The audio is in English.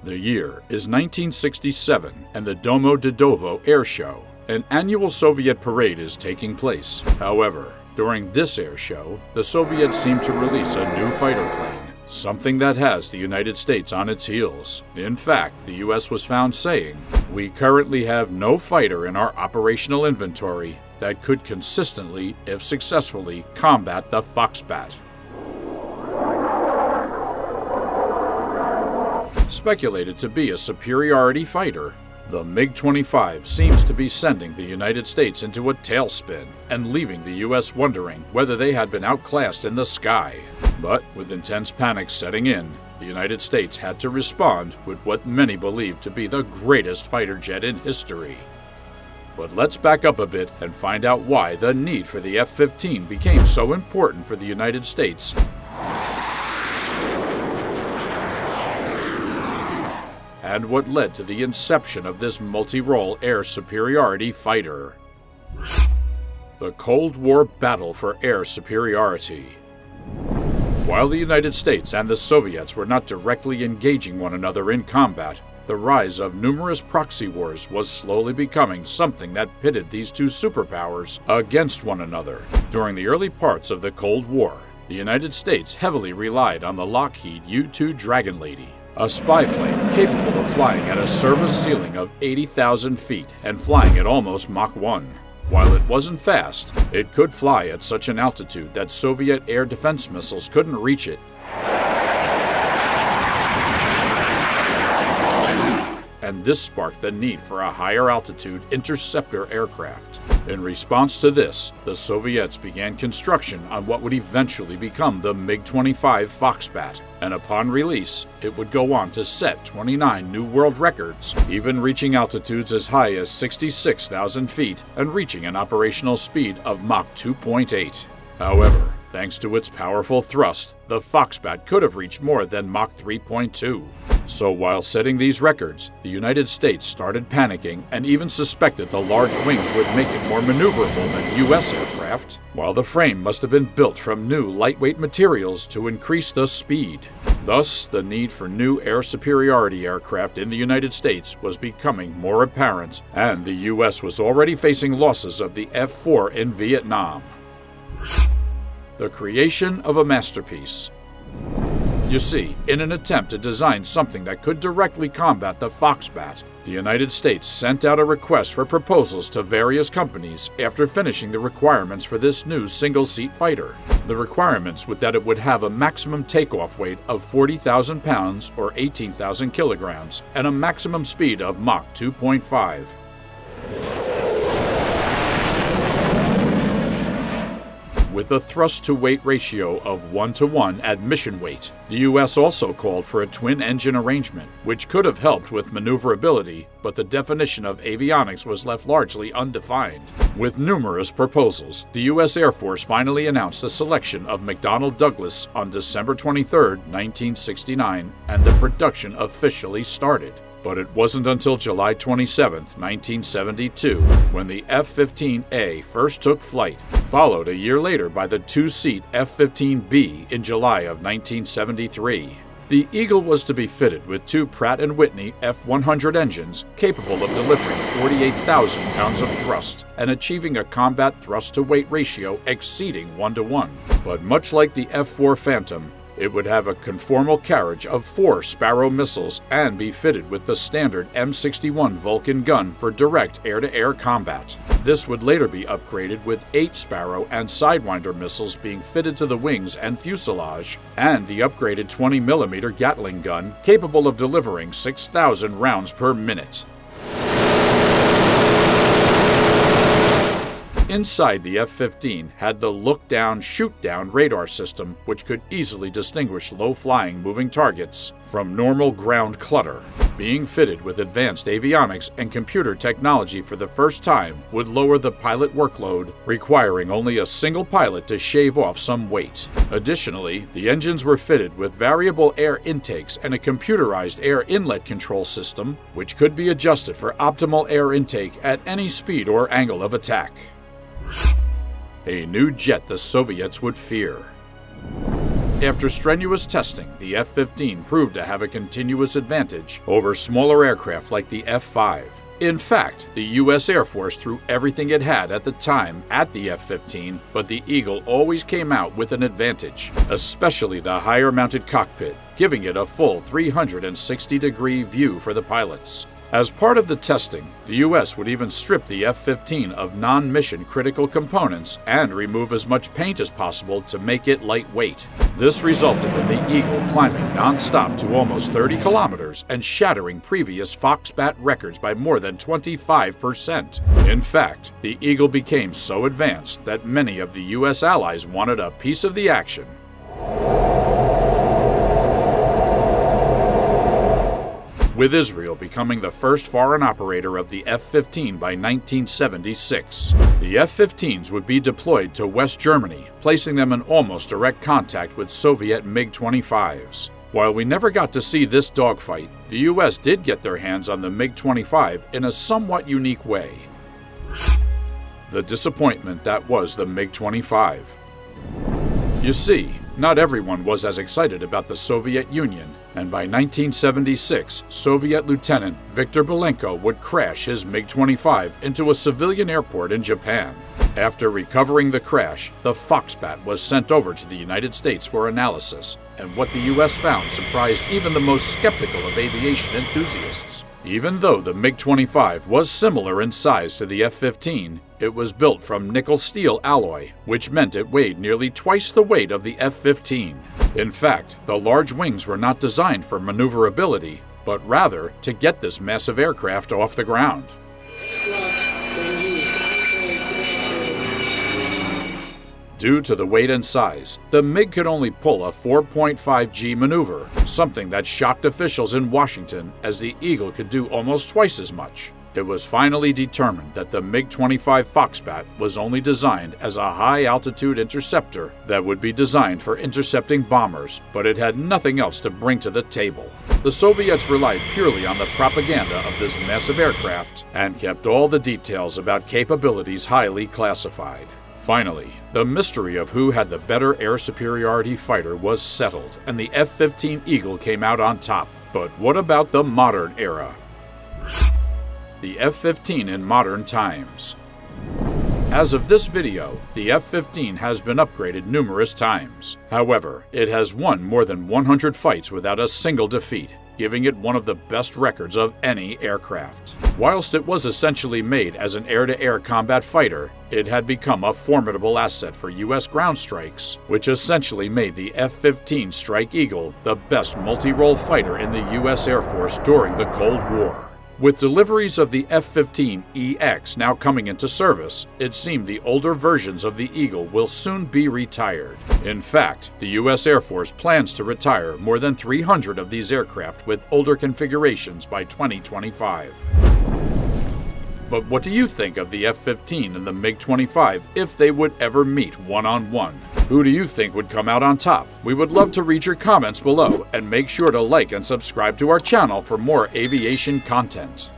The year is 1967 and the Domodedovo Air Show. An annual Soviet parade is taking place. However, during this air show, the Soviets seem to release a new fighter plane, something that has the United States on its heels. In fact, the US was found saying, "We currently have no fighter in our operational inventory that could consistently, if successfully, combat the Foxbat." Speculated to be a superiority fighter, the MiG-25 seems to be sending the United States into a tailspin and leaving the US wondering whether they had been outclassed in the sky. But with intense panic setting in, the United States had to respond with what many believe to be the greatest fighter jet in history. But let's back up a bit and find out why the need for the F-15 became so important for the United States and what led to the inception of this multi-role air superiority fighter. The Cold War battle for air superiority. While the United States and the Soviets were not directly engaging one another in combat, the rise of numerous proxy wars was slowly becoming something that pitted these two superpowers against one another. During the early parts of the Cold War, the United States heavily relied on the Lockheed U-2 Dragon Lady, a spy plane capable of flying at a service ceiling of 80,000 feet and flying at almost Mach 1. While it wasn't fast, it could fly at such an altitude that Soviet air defense missiles couldn't reach it. And this sparked the need for a higher altitude interceptor aircraft. In response to this, the Soviets began construction on what would eventually become the MiG-25 Foxbat, and upon release, it would go on to set 29 new world records, even reaching altitudes as high as 66,000 feet and reaching an operational speed of Mach 2.8. However, thanks to its powerful thrust, the Foxbat could have reached more than Mach 3.2. So while setting these records, the United States started panicking and even suspected the large wings would make it more maneuverable than US aircraft, while the frame must have been built from new lightweight materials to increase the speed. Thus, the need for new air superiority aircraft in the United States was becoming more apparent, and the US was already facing losses of the F-4 in Vietnam. The creation of a masterpiece. You see, in an attempt to design something that could directly combat the Foxbat, the United States sent out a request for proposals to various companies after finishing the requirements for this new single-seat fighter. The requirements were that it would have a maximum takeoff weight of 40,000 pounds or 18,000 kilograms and a maximum speed of Mach 2.5. With a thrust-to-weight ratio of 1:1 at mission weight. The US also called for a twin-engine arrangement, which could have helped with maneuverability, but the definition of avionics was left largely undefined. With numerous proposals, the US Air Force finally announced the selection of McDonnell Douglas on December 23, 1969, and the production officially started. But it wasn't until July 27, 1972, when the F-15A first took flight, followed a year later by the two-seat F-15B in July of 1973. The Eagle was to be fitted with two Pratt & Whitney F-100 engines capable of delivering 48,000 pounds of thrust and achieving a combat thrust-to-weight ratio exceeding 1:1. But much like the F-4 Phantom, it would have a conformal carriage of 4 Sparrow missiles and be fitted with the standard M61 Vulcan gun for direct air-to-air combat. This would later be upgraded with 8 Sparrow and Sidewinder missiles being fitted to the wings and fuselage, and the upgraded 20mm Gatling gun capable of delivering 6,000 rounds per minute. Inside the F-15 had the look-down, shoot-down radar system, which could easily distinguish low-flying moving targets from normal ground clutter. Being fitted with advanced avionics and computer technology for the first time would lower the pilot workload, requiring only a single pilot to shave off some weight. Additionally, the engines were fitted with variable air intakes and a computerized air inlet control system, which could be adjusted for optimal air intake at any speed or angle of attack. A new jet the Soviets would fear. After strenuous testing, the F-15 proved to have a continuous advantage over smaller aircraft like the F-5. In fact, the U.S. Air Force threw everything it had at the time at the F-15, but the Eagle always came out with an advantage, especially the higher-mounted cockpit, giving it a full 360-degree view for the pilots. As part of the testing, the U.S. would even strip the F-15 of non-mission critical components and remove as much paint as possible to make it lightweight. This resulted in the Eagle climbing non-stop to almost 30 kilometers and shattering previous Foxbat records by more than 25%. In fact, the Eagle became so advanced that many of the U.S. allies wanted a piece of the action. With Israel becoming the first foreign operator of the F-15 by 1976. The F-15s would be deployed to West Germany, placing them in almost direct contact with Soviet MiG-25s. While we never got to see this dogfight, the U.S. did get their hands on the MiG-25 in a somewhat unique way. The disappointment that was the MiG-25. You see, not everyone was as excited about the Soviet Union, and by 1976, Soviet Lieutenant Viktor Belenko would crash his MiG-25 into a civilian airport in Japan. After recovering the crash, the Foxbat was sent over to the United States for analysis, and what the U.S. found surprised even the most skeptical of aviation enthusiasts. Even though the MiG-25 was similar in size to the F-15, it was built from nickel-steel alloy, which meant it weighed nearly twice the weight of the F-15. In fact, the large wings were not designed for maneuverability, but rather to get this massive aircraft off the ground. Due to the weight and size, the MiG could only pull a 4.5 G maneuver, something that shocked officials in Washington, as the Eagle could do almost twice as much. It was finally determined that the MiG-25 Foxbat was only designed as a high-altitude interceptor that would be designed for intercepting bombers, but it had nothing else to bring to the table. The Soviets relied purely on the propaganda of this massive aircraft and kept all the details about capabilities highly classified. Finally, the mystery of who had the better air superiority fighter was settled, and the F-15 Eagle came out on top. But what about the modern era? The F-15 in modern times. As of this video, the F-15 has been upgraded numerous times. However, it has won more than 100 fights without a single defeat, giving it one of the best records of any aircraft. Whilst it was essentially made as an air-to-air combat fighter, it had become a formidable asset for U.S. ground strikes, which essentially made the F-15 Strike Eagle the best multi-role fighter in the U.S. Air Force during the Cold War. With deliveries of the F-15EX now coming into service, it seemed the older versions of the Eagle will soon be retired. In fact, the U.S. Air Force plans to retire more than 300 of these aircraft with older configurations by 2025. But what do you think of the F-15 and the MiG-25 if they would ever meet one-on-one? Who do you think would come out on top? We would love to read your comments below, and make sure to like and subscribe to our channel for more aviation content.